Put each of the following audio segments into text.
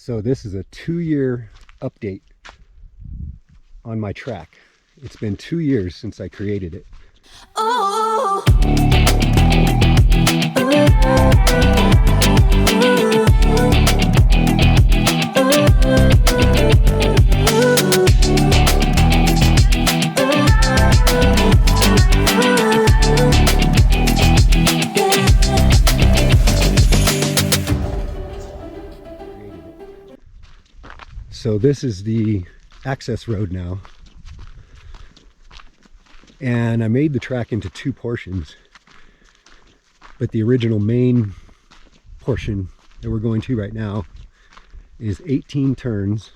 So this is a 2-year update on my track. It's been 2 years since I created it. Oh. So this is the access road now. And I made the track into 2 portions. But the original main portion that we're going to right now is 18 turns.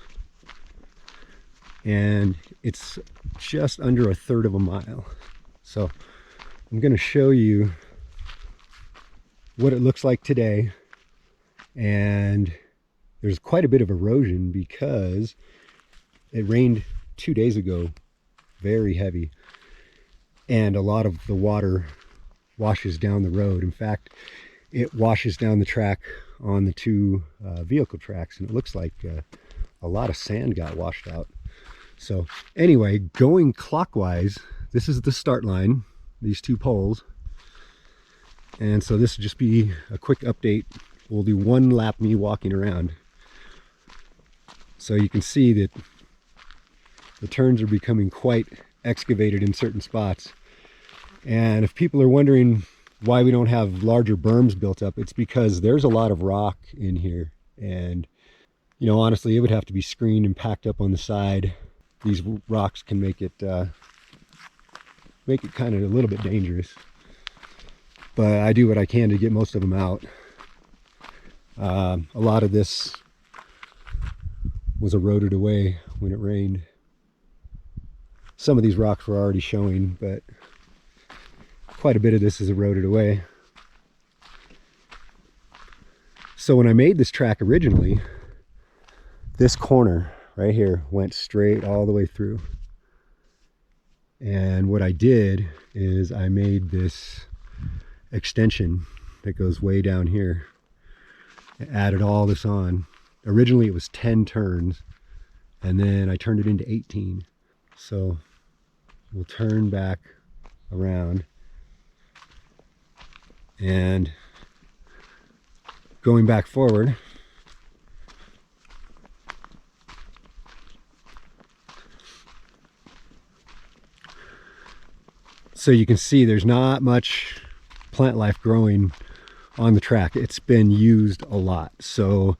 And it's just under 1/3 of a mile. So I'm going to show you what it looks like today. And there's quite a bit of erosion because it rained 2 days ago, very heavy. And a lot of the water washes down the road. In fact, it washes down the track on the 2 vehicle tracks, and it looks like a lot of sand got washed out. So anyway, going clockwise, this is the start line, these 2 poles. And so this will just be a quick update. We'll do 1 lap me walking around. So you can see that the turns are becoming quite excavated in certain spots. And if people are wondering why we don't have larger berms built up, it's because there's a lot of rock in here. And, you know, honestly, it would have to be screened and packed up on the side. These rocks can make it kind of a little bit dangerous. But I do what I can to get most of them out. A lot of this was eroded away when it rained. Some of these rocks were already showing, but quite a bit of this is eroded away. So when I made this track originally, this corner right here went straight all the way through. And what I did is I made this extension that goes way down here. I added all this on. Originally it was 10 turns, and then I turned it into 18. So we'll turn back around, and going back forward, so you can see there's not much plant life growing on the track. It's been used a lot. So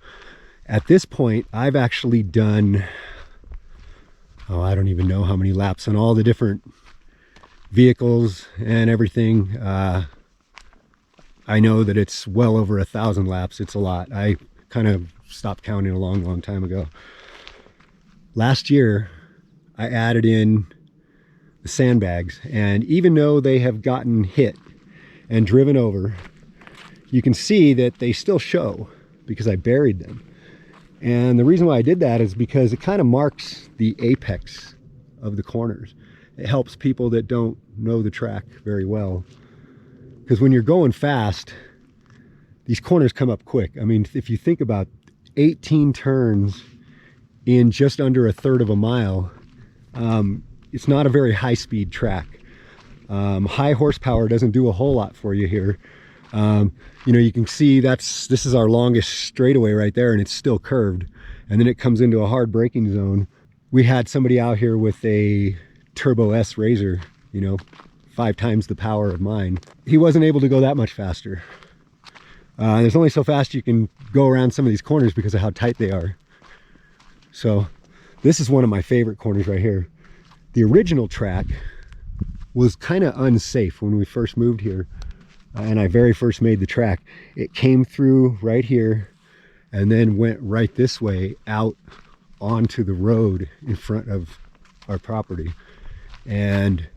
at this point, I've actually done, I don't even know how many laps on all the different vehicles and everything. I know that it's well over 1,000 laps. It's a lot. I kind of stopped counting a long time ago. Last year, I added in the sandbags, and even though they have gotten hit and driven over, you can see that they still show because I buried them. And the reason why I did that is because it kind of marks the apex of the corners. It helps people that don't know the track very well. Because when you're going fast, these corners come up quick. I mean, if you think about 18 turns in just under 1/3 of a mile, it's not a very high-speed track. High horsepower doesn't do a whole lot for you here. You know, you can see this is our longest straightaway right there, and it's still curved. And then it comes into a hard braking zone. We had somebody out here with a Turbo S Razor, you know, 5 times the power of mine. He wasn't able to go that much faster. There's only so fast you can go around some of these corners because of how tight they are. So this is one of my favorite corners right here. The original track was kind of unsafe when we first moved here. And I very first made the track. It came through right here and then went right this way out onto the road in front of our property. And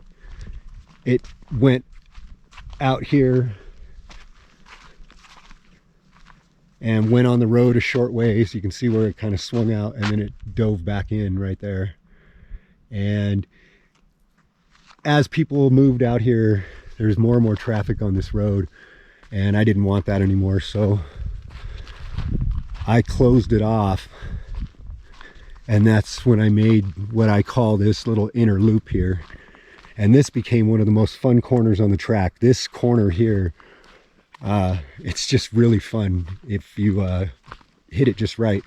it went out here and went on the road a short ways. You can see where it kind of swung out, and then it dove back in right there. And as people moved out here, there's more and more traffic on this road, and I didn't want that anymore. So I closed it off, and that's when I made what I call this little inner loop here. And this became one of the most fun corners on the track. This corner here, it's just really fun. If you hit it just right,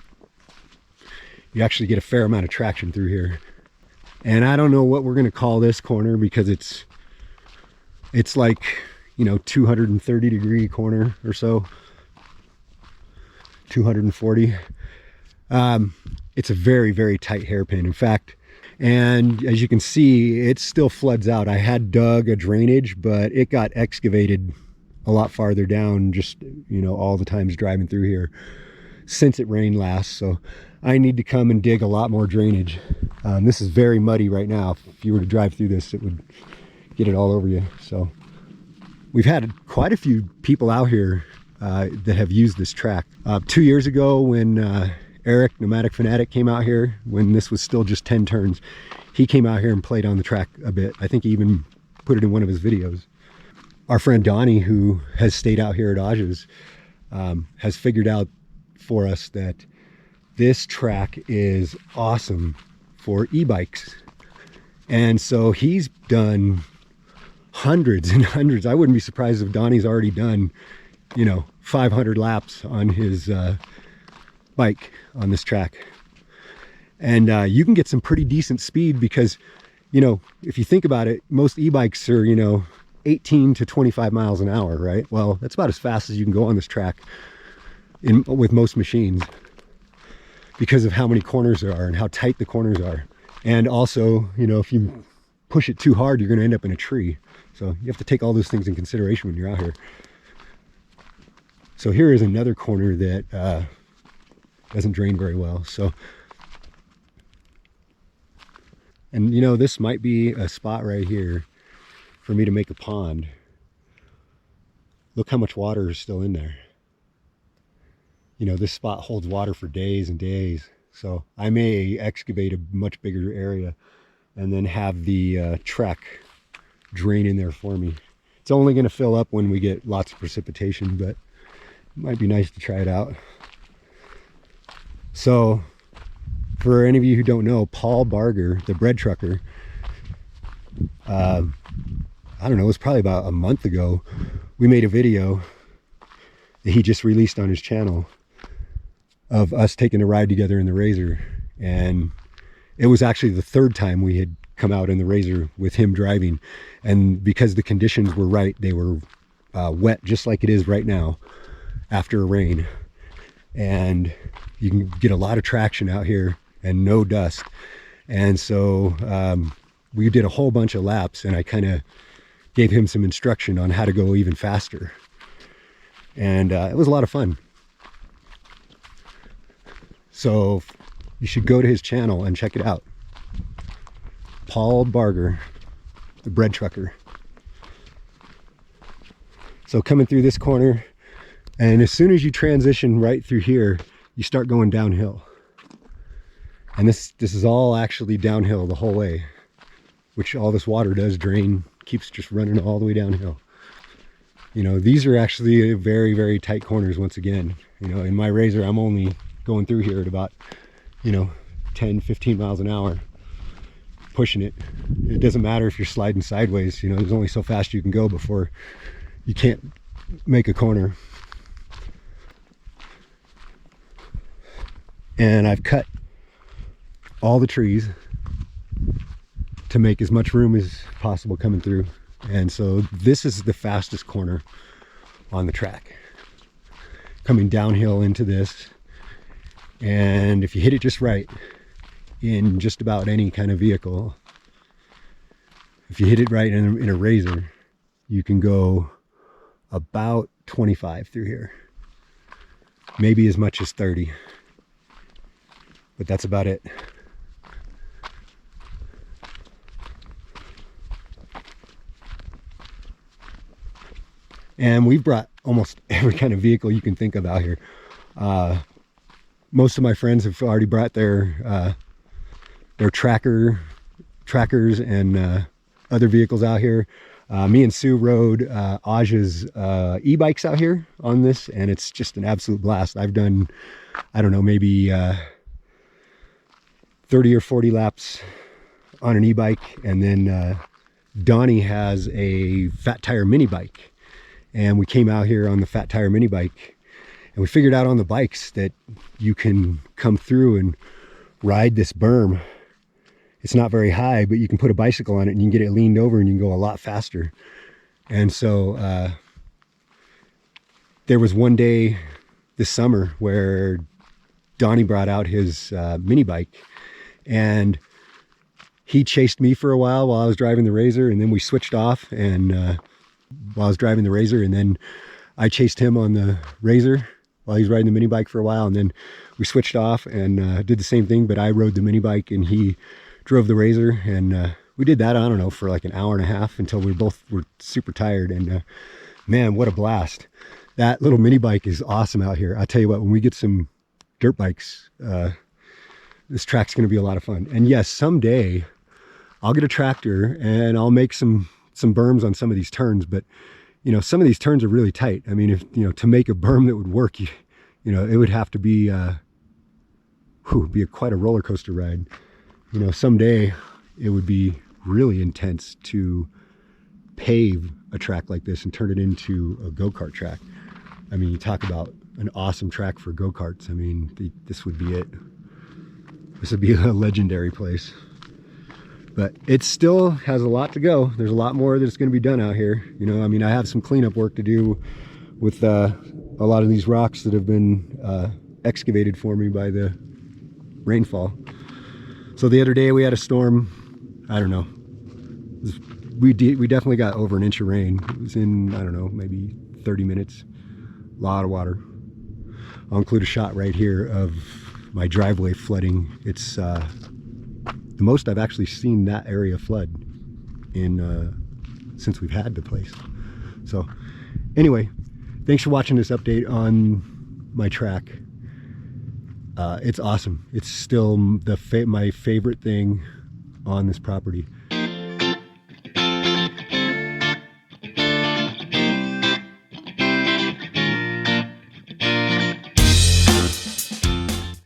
you actually get a fair amount of traction through here. And I don't know what we're gonna call this corner, because it's like, you know, 230-degree corner or so, 240. It's a very, very tight hairpin, in fact. And as you can see, it still floods out. I had dug a drainage, but it got excavated a lot farther down, just, you know, all the times driving through here since it rained last. So I need to come and dig a lot more drainage. This is very muddy right now. If you were to drive through this, it would get it all over you. So we've had quite a few people out here that have used this track. 2 years ago, when Eric, Nomadic Fanatic, came out here, when this was still just 10 turns, he came out here and played on the track a bit. I think he even put it in one of his videos. Our friend Donnie, who has stayed out here at Aja's, has figured out for us that this track is awesome for e-bikes. And so he's done hundreds and hundreds. I wouldn't be surprised if Donnie's already done, you know, 500 laps on his bike on this track. And you can get some pretty decent speed, because, you know, if you think about it, most e-bikes are, you know, 18 to 25 miles an hour, right? Well, that's about as fast as you can go on this track with most machines, because of how many corners there are and how tight the corners are. And also, you know, if you push it too hard, you're going to end up in a tree. So you have to take all those things in consideration when you're out here. So here is another corner that doesn't drain very well. So, and you know, this might be a spot right here for me to make a pond. Look how much water is still in there. You know, this spot holds water for days and days. So I may excavate a much bigger area and then have the track drain in there for me. It's only going to fill up when we get lots of precipitation, but it might be nice to try it out. So for any of you who don't know, Paul Barger, the bread trucker, I don't know, it was probably about a month ago, we made a video that he just released on his channel of us taking a ride together in the Razor. And it was actually the third time we had come out in the Razor with him driving. And because the conditions were right, they were wet, just like it is right now after a rain. And you can get a lot of traction out here and no dust. And so we did a whole bunch of laps, and I kind of gave him some instruction on how to go even faster. And it was a lot of fun. So you should go to his channel and check it out. Paul Barger, the bread trucker. So coming through this corner, and as soon as you transition right through here, you start going downhill. And this is all actually downhill the whole way, which all this water does drain, keeps just running all the way downhill. You know, these are actually very, very tight corners once again. You know, in my Razor, I'm only going through here at about, you know, 10, 15 miles an hour, pushing it. It doesn't matter if you're sliding sideways, you know, there's only so fast you can go before you can't make a corner. And I've cut all the trees to make as much room as possible coming through. And so this is the fastest corner on the track, coming downhill into this. And if you hit it just right in just about any kind of vehicle, if you hit it right in a Razor, you can go about 25 through here, maybe as much as 30, but that's about it. And we've brought almost every kind of vehicle you can think of out here. Most of my friends have already brought their trackers and other vehicles out here. Me and Sue rode Aja's e-bikes out here on this, and it's just an absolute blast. I've done, I don't know, maybe 30 or 40 laps on an e-bike, and then Donnie has a fat tire mini bike, and we came out here on the fat tire mini bike, and we figured out on the bikes that you can come through and ride this berm. It's not very high, but you can put a bicycle on it and you can get it leaned over and you can go a lot faster. And so there was one day this summer where Donnie brought out his mini bike, and he chased me for a while I was driving the Razor, and then we switched off, and while I was driving the Razor, and then I chased him on the Razor while he was riding the mini bike for a while, and then we switched off and did the same thing, but I rode the mini bike and he drove the Razor, and we did that, I don't know, for like an hour and a half until we both were super tired. And man, what a blast. That little mini bike is awesome out here. I'll tell you what, when we get some dirt bikes, this track's going to be a lot of fun. And yes, someday I'll get a tractor and I'll make some berms on some of these turns, but you know, some of these turns are really tight. I mean, if, you know, to make a berm that would work, you know, it would have to be quite a roller coaster ride. You know, someday it would be really intense to pave a track like this and turn it into a go-kart track. I mean, you talk about an awesome track for go-karts. I mean, this would be it. This would be a legendary place. But it still has a lot to go. There's a lot more that's going to be done out here. You know, I mean, I have some cleanup work to do with a lot of these rocks that have been excavated for me by the rainfall. So the other day we had a storm. I don't know. We definitely got over an inch of rain. It was in, I don't know, maybe 30 minutes. A lot of water. I'll include a shot right here of my driveway flooding. It's the most I've actually seen that area flood in since we've had the place. So anyway, thanks for watching this update on my track. It's awesome. It's still my favorite thing on this property.